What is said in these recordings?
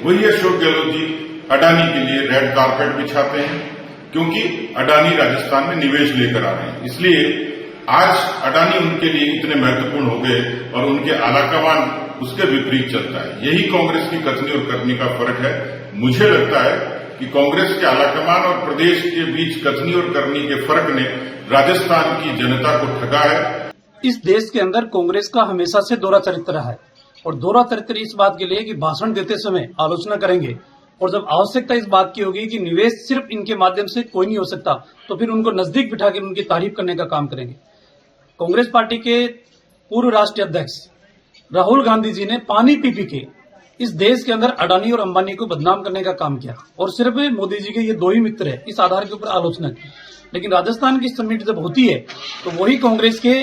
वही अशोक गहलोत जी अडानी के लिए रेड कारपेट बिछाते हैं, क्योंकि अडानी राजस्थान में निवेश लेकर आ रहे हैं। इसलिए आज अडानी उनके लिए इतने महत्वपूर्ण हो गए और उनके आलाकमान उसके विपरीत चलता है। यही कांग्रेस की कथनी और करनी का फर्क है। मुझे लगता है कि कांग्रेस के आलाकमान और प्रदेश के बीच कथनी और करनी के फर्क ने राजस्थान की जनता को ठगा है। इस देश के अंदर कांग्रेस का हमेशा से दोहरा चरित्र रहा है, और दोहरा चरित्र इस बात के लिए कि भाषण देते समय आलोचना करेंगे, और जब आवश्यकता इस बात की होगी कि निवेश सिर्फ इनके माध्यम से कोई नहीं हो सकता, तो फिर उनको नजदीक बिठा कर उनकी तारीफ करने का काम करेंगे। कांग्रेस पार्टी के पूर्व राष्ट्रीय अध्यक्ष राहुल गांधी जी ने पानी पी के इस देश के अंदर अडानी और अंबानी को बदनाम करने का काम किया, और सिर्फ मोदी जी के ये दो ही मित्र है इस आधार के ऊपर आलोचना की। लेकिन राजस्थान की समिट जब होती है तो वही कांग्रेस के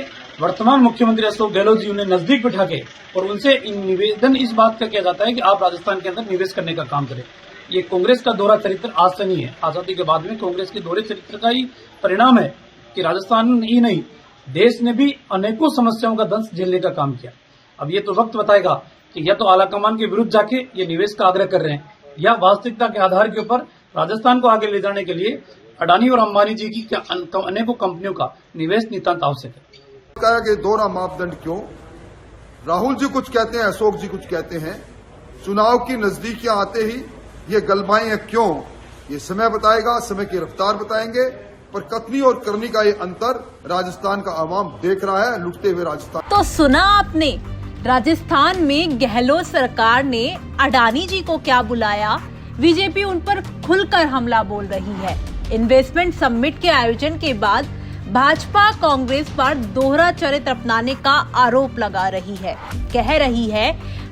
वर्तमान मुख्यमंत्री अशोक गहलोत जी उन्हें नजदीक बिठा के और उनसे निवेदन इस बात का किया जाता है कि आप राजस्थान के अंदर निवेश करने का काम करें। ये कांग्रेस का दोहरा चरित्र आज से नहीं है, आजादी के बाद में कांग्रेस के दोहरे चरित्र का ही परिणाम है कि राजस्थान ही नहीं देश ने भी अनेकों समस्याओं का दंश झेलने का काम किया। अब ये तो वक्त बताएगा कि या तो आलाकमान के विरुद्ध जाके ये निवेश का आग्रह कर रहे हैं, या वास्तविकता के आधार के ऊपर राजस्थान को आगे ले जाने के लिए अडानी और अंबानी जी की अनेकों कंपनियों का निवेश नितांत आवश्यक है। कहा कि दोहरा मापदंड क्यों? राहुल जी कुछ कहते हैं, अशोक जी कुछ कहते हैं। चुनाव की नजदीकियां आते ही ये गलमाएं क्यों? ये समय बताएगा, समय की रफ्तार बताएंगे। पर कथनी और करनी का ये अंतर राजस्थान का आवाम देख रहा है, लुटते हुए राजस्थान। तो सुना आपने, राजस्थान में गहलोत सरकार ने अडानी जी को क्या बुलाया, बीजेपी उन पर खुलकर हमला बोल रही है। इन्वेस्टमेंट समिट के आयोजन के बाद भाजपा कांग्रेस पर दोहरा चरित्र अपनाने का आरोप लगा रही है। कह रही है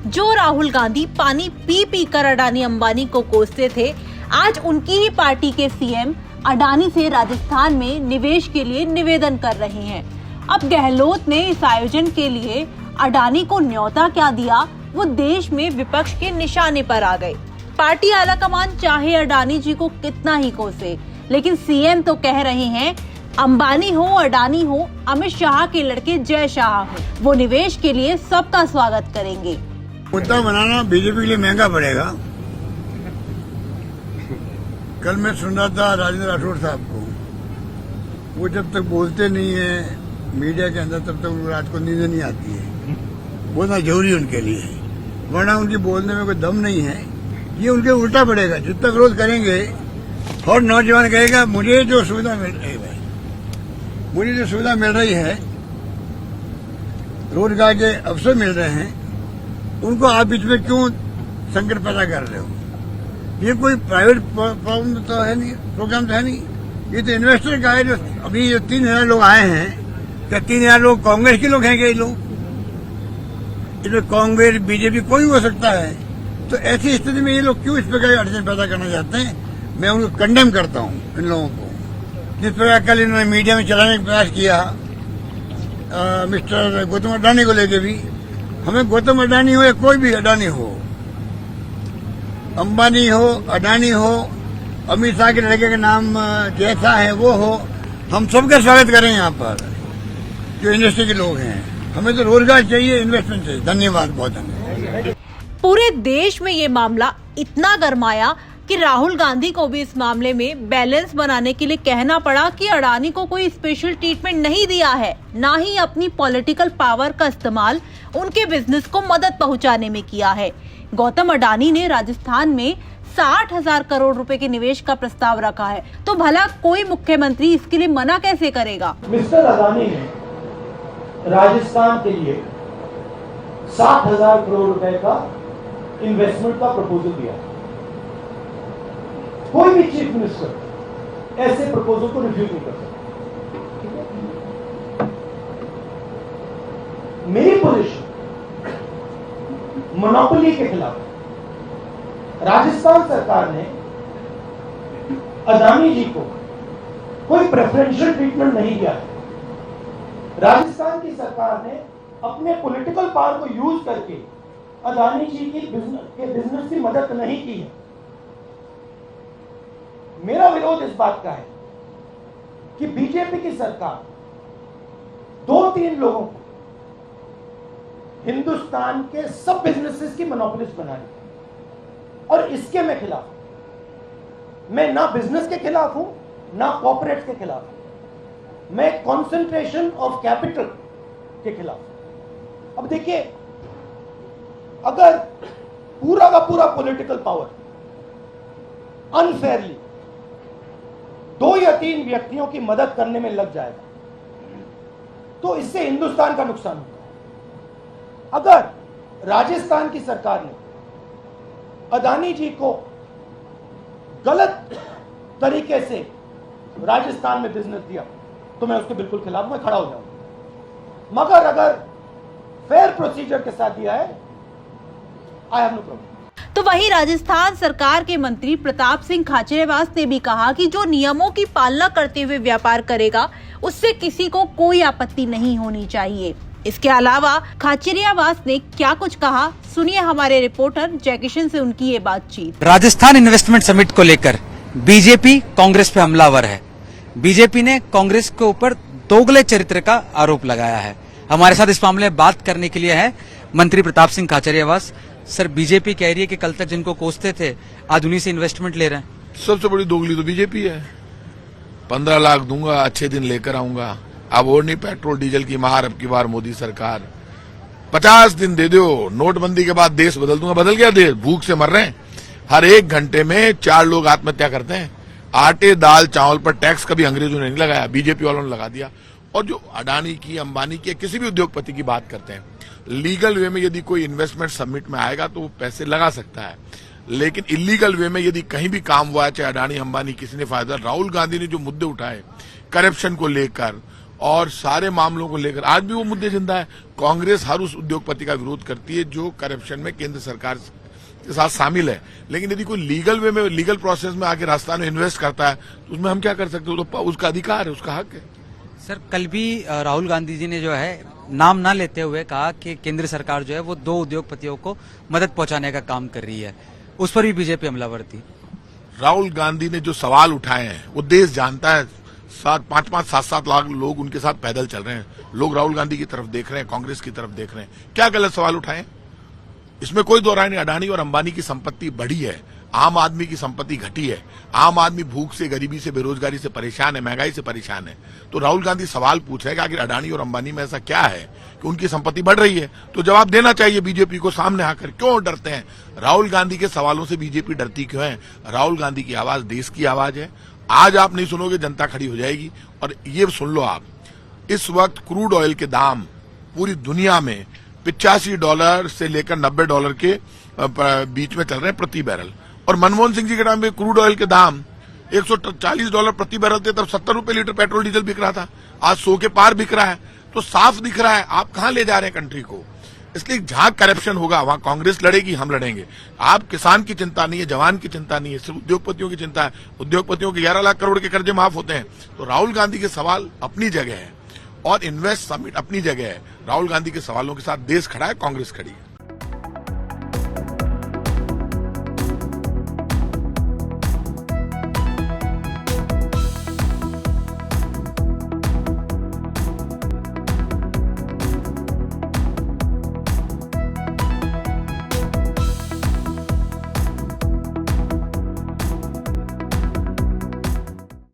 जो राहुल गांधी पानी पी कर अडानी अंबानी को कोसते थे, आज उनकी ही पार्टी के सीएम अडानी से राजस्थान में निवेश के लिए निवेदन कर रहे हैं। अब गहलोत ने इस आयोजन के लिए अडानी को न्योता क्या दिया, वो देश में विपक्ष के निशाने पर आ गए। पार्टी आलाकमान चाहे अडानी जी को कितना ही कोसे, लेकिन सीएम तो कह रहे हैं अंबानी हो अडानी हो, अमित शाह के लड़के जय शाह हो, वो निवेश के लिए सबका स्वागत करेंगे। मुद्दा बनाना बीजेपी के लिए महंगा पड़ेगा। कल मैं सुन रहा था राजेंद्र राठौड़ साहब को, वो जब तक बोलते नहीं है मीडिया के अंदर तब तक रात को नींद नहीं आती है। बोलना जरूरी उनके लिए, वरना उनकी बोलने में कोई दम नहीं है। ये उनके उल्टा पड़ेगा। जितना विरोध करेंगे और नौजवान कहेगा मुझे जो सुविधा मिल रही है, मुझे जो सुविधा मिल रही है, रोजगार के अवसर मिल रहे हैं, उनको आप बीच में क्यों संकट पैदा कर रहे हो? ये कोई प्राइवेट प्रॉब्लम तो है नहीं, प्रोग्राम तो है नहीं। ये तो इन्वेस्टर का है। जो अभी जो 3,000 लोग आए हैं, क्या 3,000 लोग कांग्रेस के लोग हैं? क्या ये लोग? इसमें कांग्रेस बीजेपी कोई हो सकता है। तो ऐसी स्थिति में ये लोग क्यों इस प्रकार अड़चन पैदा करना चाहते हैं? मैं उनको कंडेम करता हूं, इन लोगों को। जिस प्रकार कल इन्होंने मीडिया में चलाने का प्रयास किया मिस्टर गौतम अडानी को लेके भी, हमें गौतम अडानी हो या कोई भी अडानी हो, अंबानी हो, अडानी हो, अमित शाह के लड़के का नाम जैसा है वो हो, हम सबका स्वागत करें यहाँ पर जो इंडस्ट्री के लोग हैं। हमें तो रोजगार चाहिए, इन्वेस्टमेंट चाहिए। धन्यवाद, बहुत धन्यवाद। पूरे देश में ये मामला इतना गरमाया कि राहुल गांधी को भी इस मामले में बैलेंस बनाने के लिए कहना पड़ा कि अडानी को कोई स्पेशल ट्रीटमेंट नहीं दिया है, ना ही अपनी पॉलिटिकल पावर का इस्तेमाल उनके बिजनेस को मदद पहुंचाने में किया है। गौतम अडानी ने राजस्थान में 60,000 करोड़ रुपए के निवेश का प्रस्ताव रखा है, तो भला कोई मुख्यमंत्री इसके लिए मना कैसे करेगा? मिस्टर अडानी ने राजस्थान के लिए 60,000 करोड़ रुपए का इन्वेस्टमेंट का प्रपोजल दिया। कोई भी चीफ मिनिस्टर ऐसे प्रपोजल को रिफ्यूज नहीं कर सकता। मेरी पोजीशन मोनोपोली के खिलाफ। राजस्थान सरकार ने अडानी जी को कोई प्रेफरेंशियल ट्रीटमेंट नहीं दिया। राजस्थान की सरकार ने अपने पॉलिटिकल पावर को यूज करके अडानी जी की बिजनेस की मदद नहीं की है। मेरा विरोध इस बात का है कि बीजेपी की सरकार 2-3 लोगों को हिंदुस्तान के सब बिजनेसेस की मोनोपोलिस्ट बना रही है, और इसके मैं खिलाफ हूं। मैं ना बिजनेस के खिलाफ हूं, ना कॉर्पोरेट्स के खिलाफ हूं। मैं कंसंट्रेशन ऑफ कैपिटल के खिलाफ हूं। अब देखिए, अगर पूरा का पूरा पॉलिटिकल पावर अनफेयरली 2 या 3 व्यक्तियों की मदद करने में लग जाएगा तो इससे हिंदुस्तान का नुकसान होगा। अगर राजस्थान की सरकार ने अदानी जी को गलत तरीके से राजस्थान में बिजनेस दिया तो मैं उसके बिल्कुल खिलाफ मैं खड़ा हो जाऊंगा, मगर अगर फेयर प्रोसीजर के साथ दिया है, आई हैव नो प्रॉब्लम। तो वहीं राजस्थान सरकार के मंत्री प्रताप सिंह खाचरियावास ने भी कहा कि जो नियमों की पालना करते हुए व्यापार करेगा उससे किसी को कोई आपत्ति नहीं होनी चाहिए। इसके अलावा खाचरियावास ने क्या कुछ कहा, सुनिए हमारे रिपोर्टर जयकिशन से उनकी ये बातचीत। राजस्थान इन्वेस्टमेंट समिट को लेकर बीजेपी कांग्रेस पे हमलावर है। बीजेपी ने कांग्रेस के ऊपर दोगले चरित्र का आरोप लगाया है। हमारे साथ इस मामले में बात करने के लिए है मंत्री प्रताप सिंह खाचरियावास। सर, बीजेपी कह रही है कि कल तक जिनको कोसते थे आज उन्हीं से इन्वेस्टमेंट ले रहे हैं। सबसे बड़ी दोगली तो बीजेपी है। 15 लाख दूंगा, अच्छे दिन लेकर आऊंगा। अब और नहीं पेट्रोल डीजल की मार, अब की बार मोदी सरकार 50 दिन दे दो, नोटबंदी के बाद देश बदल दूंगा। बदल गया देश, भूख से मर रहे हैं। हर 1 घंटे में 4 लोग आत्महत्या करते हैं। आटे दाल चावल पर टैक्स कभी अंग्रेजों ने नहीं लगाया, बीजेपी वालों ने लगा दिया। और जो अडानी की, अंबानी की, किसी भी उद्योगपति की बात करते हैं, लीगल वे में यदि कोई इन्वेस्टमेंट समिट में आएगा तो वो पैसे लगा सकता है, लेकिन इलीगल वे में यदि कहीं भी काम हुआ है, चाहे अडानी अंबानी किसी ने फायदा। राहुल गांधी ने जो मुद्दे उठाए करप्शन को लेकर और सारे मामलों को लेकर, आज भी वो मुद्दे जिंदा है। कांग्रेस हर उस उद्योगपति का विरोध करती है जो करप्शन में केंद्र सरकार के साथ शामिल है, लेकिन यदि कोई लीगल वे में, लीगल प्रोसेस में आके राजस्थान में इन्वेस्ट करता है तो उसमें हम क्या कर सकते हो? तो उसका अधिकार है, उसका हक है। सर, कल भी राहुल गांधी जी ने जो है नाम ना लेते हुए कहा कि केंद्र सरकार जो है वो 2 उद्योगपतियों को मदद पहुंचाने का काम कर रही है, उस पर भी बीजेपी हमलावर थी। राहुल गांधी ने जो सवाल उठाए हैं वो देश जानता है। 5-7 लाख लोग उनके साथ पैदल चल रहे हैं। लोग राहुल गांधी की तरफ देख रहे हैं, कांग्रेस की तरफ देख रहे हैं। क्या गलत सवाल उठाए? इसमें कोई दो राय नहीं। अडानी और अंबानी की संपत्ति बढ़ी है, आम आदमी की संपत्ति घटी है। आम आदमी भूख से, गरीबी से, बेरोजगारी से परेशान है, महंगाई से परेशान है। तो राहुल गांधी सवाल पूछ रहे हैं कि आखिर अडानी और अंबानी में ऐसा क्या है कि उनकी संपत्ति बढ़ रही है? तो जवाब देना चाहिए बीजेपी को सामने आकर। क्यों डरते हैं? राहुल गांधी के सवालों से बीजेपी डरती क्यों है? राहुल गांधी की आवाज देश की आवाज है। आज आप नहीं सुनोगे, जनता खड़ी हो जाएगी। और ये सुन लो आप, इस वक्त क्रूड ऑयल के दाम पूरी दुनिया में $85 से लेकर $90 के बीच में चल रहे हैं प्रति बैरल। और मनमोहन सिंह जी के टाइम में क्रूड ऑयल के दाम $140 प्रति बैरल थे, तब 70 रुपए लीटर पेट्रोल डीजल बिक रहा था। आज 100 के पार बिक रहा है। तो साफ दिख रहा है आप कहां ले जा रहे हैं कंट्री को। इसलिए जहां करप्शन होगा वहां कांग्रेस लड़ेगी, हम लड़ेंगे। आप किसान की चिंता नहीं है, जवान की चिंता नहीं है, सिर्फ उद्योगपतियों की चिंता है। उद्योगपतियों के 11 लाख करोड़ के कर्जे माफ होते हैं। तो राहुल गांधी के सवाल अपनी जगह है और इन्वेस्ट समिट अपनी जगह है। राहुल गांधी के सवालों के साथ देश खड़ा है, कांग्रेस खड़ी है।